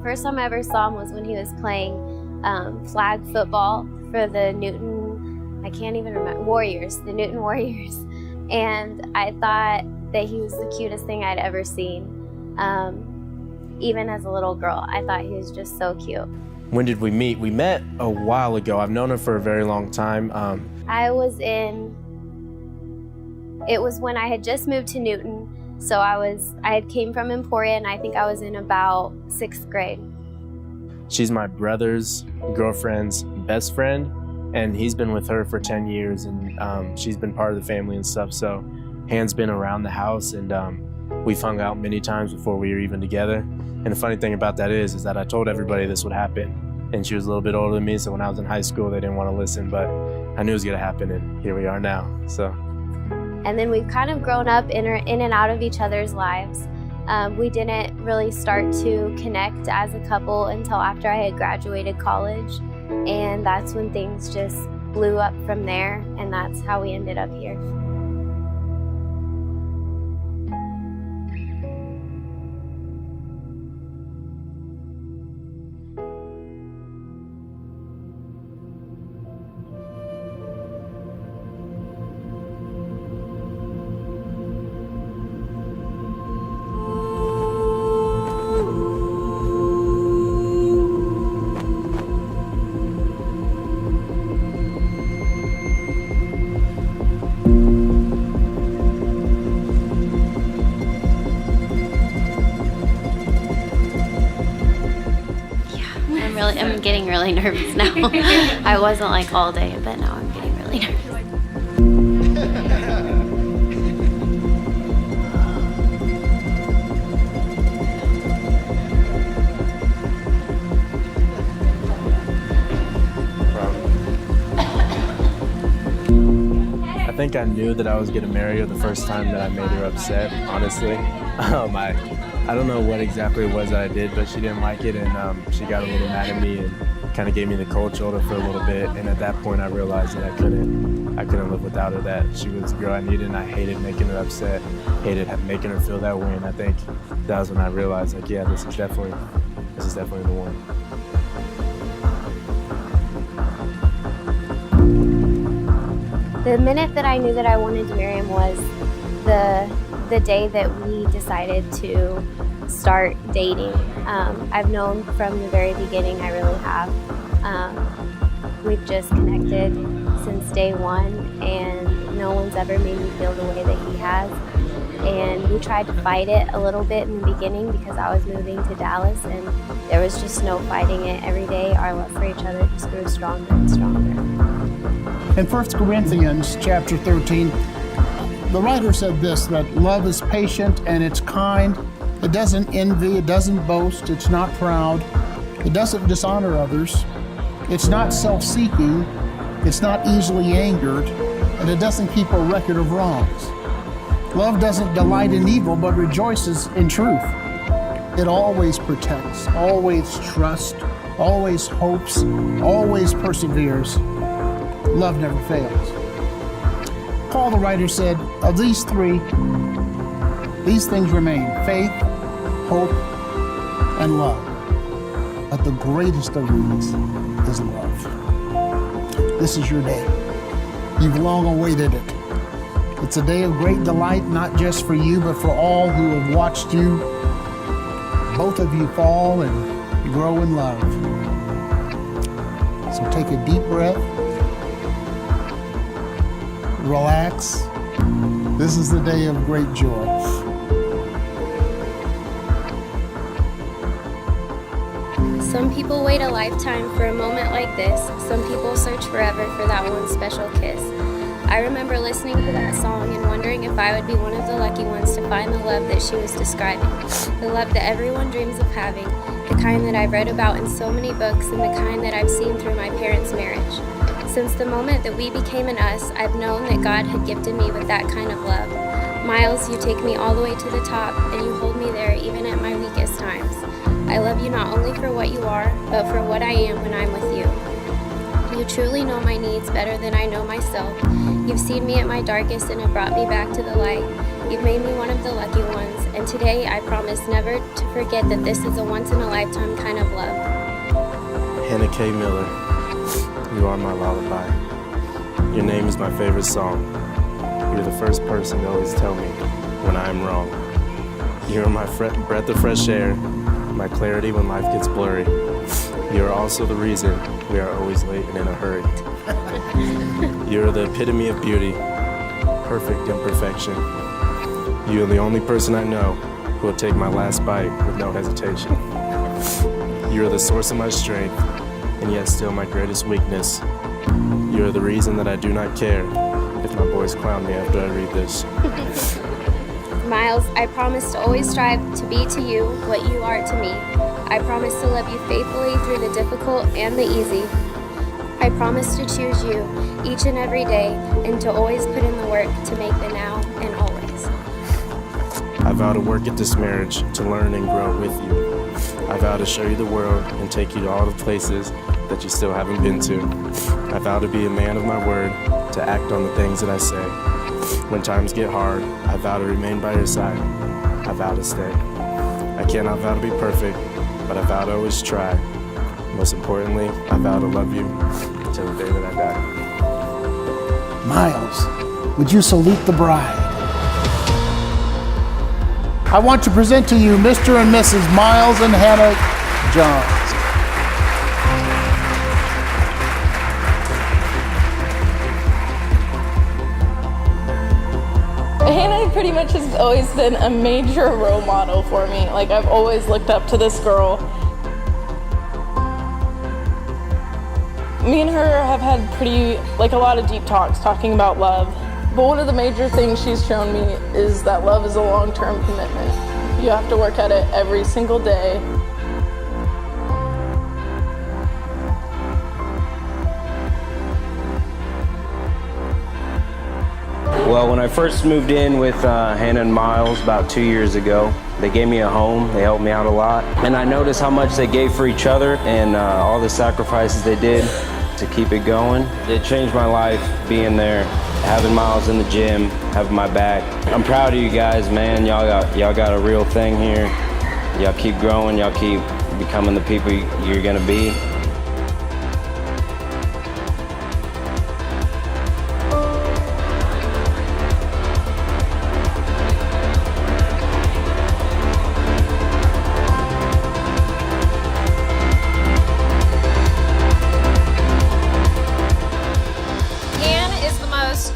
first time I ever saw him was when he was playing flag football for the Newton, I can't even remember, Warriors, the Newton Warriors. And I thought that he was the cutest thing I'd ever seen. Even as a little girl, I thought he was just so cute. When did we meet? We met a while ago. I've known him for a very long time. It was when I had just moved to Newton. So I had came from Emporia, and I think I was in about 6th grade. She's my brother's girlfriend's best friend, and he's been with her for 10 years, and she's been part of the family and stuff. So Han's been around the house, and we've hung out many times before we were even together. And the funny thing about that is that I told everybody this would happen, and she was a little bit older than me, so when I was in high school, they didn't want to listen, but I knew it was gonna happen, and here we are now, so. And then we've kind of grown up in and out of each other's lives. We didn't really start to connect as a couple until after I had graduated college. And that's when things just blew up from there, and that's how we ended up here. I'm getting really nervous now. I wasn't like all day, but now I'm getting really nervous. I think I knew that I was gonna marry her the first time that I made her upset, honestly. I don't know what exactly it was that I did, but she didn't like it, and she got a little mad at me and kind of gave me the cold shoulder for a little bit. And at that point, I realized that I couldn't live without her. That she was the girl I needed, and I hated making her upset, hated making her feel that way. And I think that was when I realized, like, yeah, this is definitely the one. The minute that I knew that I wanted to marry him was the day that we decided to start dating. I've known from the very beginning, I really have. We've just connected since day one, and no one's ever made me feel the way that he has. And we tried to fight it a little bit in the beginning because I was moving to Dallas, and there was just no fighting it. Every day our love for each other just grew stronger and stronger. In 1 Corinthians chapter 13, the writer said this, that love is patient and it's kind. It doesn't envy, it doesn't boast, it's not proud, it doesn't dishonor others, it's not self-seeking, it's not easily angered, and it doesn't keep a record of wrongs. Love doesn't delight in evil, but rejoices in truth. It always protects, always trusts, always hopes, always perseveres. Love never fails. Paul, the writer, said, of these three, these things remain: faith, hope, and love. But the greatest of these is love. This is your day. You've long awaited it. It's a day of great delight, not just for you, but for all who have watched you, both of you, fall and grow in love. So take a deep breath. Relax. This is the day of great joy. Some people wait a lifetime for a moment like this. Some people search forever for that one special kiss. I remember listening to that song and wondering if I would be one of the lucky ones to find the love that she was describing. The love that everyone dreams of having, the kind that I've read about in so many books, and the kind that I've seen through my parents' marriage. Since the moment that we became an us, I've known that God had gifted me with that kind of love. Miles, you take me all the way to the top, and you hold me there even at my weakest times. I love you not only for what you are, but for what I am when I'm with you. You truly know my needs better than I know myself. You've seen me at my darkest and have brought me back to the light. You've made me one of the lucky ones, and today I promise never to forget that this is a once-in-a-lifetime kind of love. Hannah K. Miller, you are my lullaby. Your name is my favorite song. You're the first person to always tell me when I am wrong. You're my breath of fresh air, my clarity when life gets blurry. You're also the reason we are always late and in a hurry. You're the epitome of beauty, perfect imperfection. You're the only person I know who will take my last bite with no hesitation. You're the source of my strength, and yet still my greatest weakness. You're the reason that I do not care if my boys clown me after I read this. Miles, I promise to always strive to be to you what you are to me. I promise to love you faithfully through the difficult and the easy. I promise to choose you each and every day and to always put in the work to make the now and always. I vow to work at this marriage, to learn and grow with you. I vow to show you the world and take you to all the places that you still haven't been to. I vow to be a man of my word, to act on the things that I say. When times get hard, I vow to remain by your side. I vow to stay. I cannot vow to be perfect, but I vow to always try. Most importantly, I vow to love you until the day that I die. Miles, would you salute the bride? I want to present to you Mr. and Mrs. Miles and Hannah Johns. Hannah pretty much has always been a major role model for me. Like, I've always looked up to this girl. Me and her have had a lot of deep talks talking about love. But one of the major things she's shown me is that love is a long-term commitment. You have to work at it every single day. Well, when I first moved in with Hannah and Miles about 2 years ago, they gave me a home, they helped me out a lot, and I noticed how much they gave for each other and all the sacrifices they did to keep it going. It changed my life being there, having Miles in the gym, having my back. I'm proud of you guys, man. Y'all got a real thing here. Y'all keep growing, y'all keep becoming the people you're gonna be.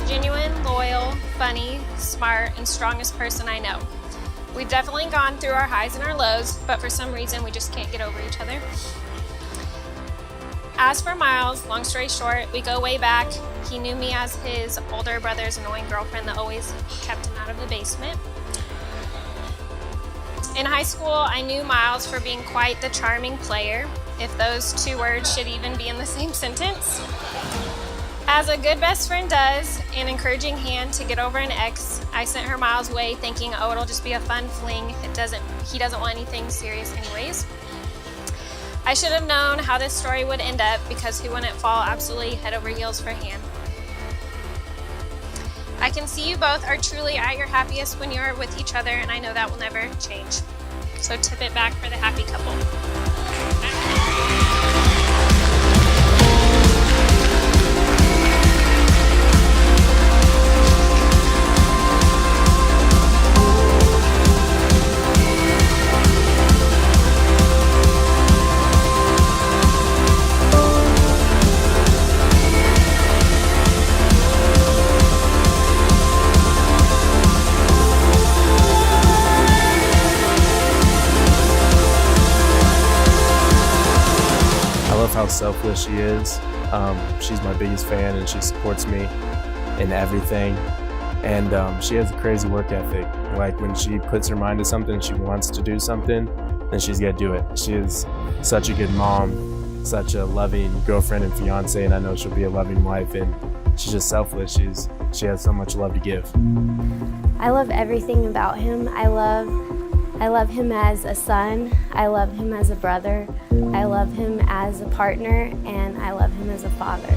Genuine, loyal, funny, smart, and strongest person I know. We've definitely gone through our highs and our lows, but for some reason we just can't get over each other. As for Miles, long story short, we go way back. He knew me as his older brother's annoying girlfriend that always kept him out of the basement. In high school, I knew Miles for being quite the charming player, if those two words should even be in the same sentence. As a good best friend does, an encouraging hand to get over an ex, I sent her Miles' way thinking, oh, it'll just be a fun fling. He doesn't want anything serious anyways. I should have known how this story would end up because who wouldn't fall absolutely head over heels for Han? I can see you both are truly at your happiest when you are with each other, and I know that will never change. So tip it back for the happy couple. How selfless she is. She's my biggest fan and she supports me in everything. And she has a crazy work ethic. Like when she puts her mind to something and she wants to do something, then she's gonna do it. She is such a good mom, such a loving girlfriend and fiance, and I know she'll be a loving wife, and she's just selfless. She has so much love to give. I love everything about him. I love him as a son, I love him as a brother, I love him as a partner, and I love him as a father.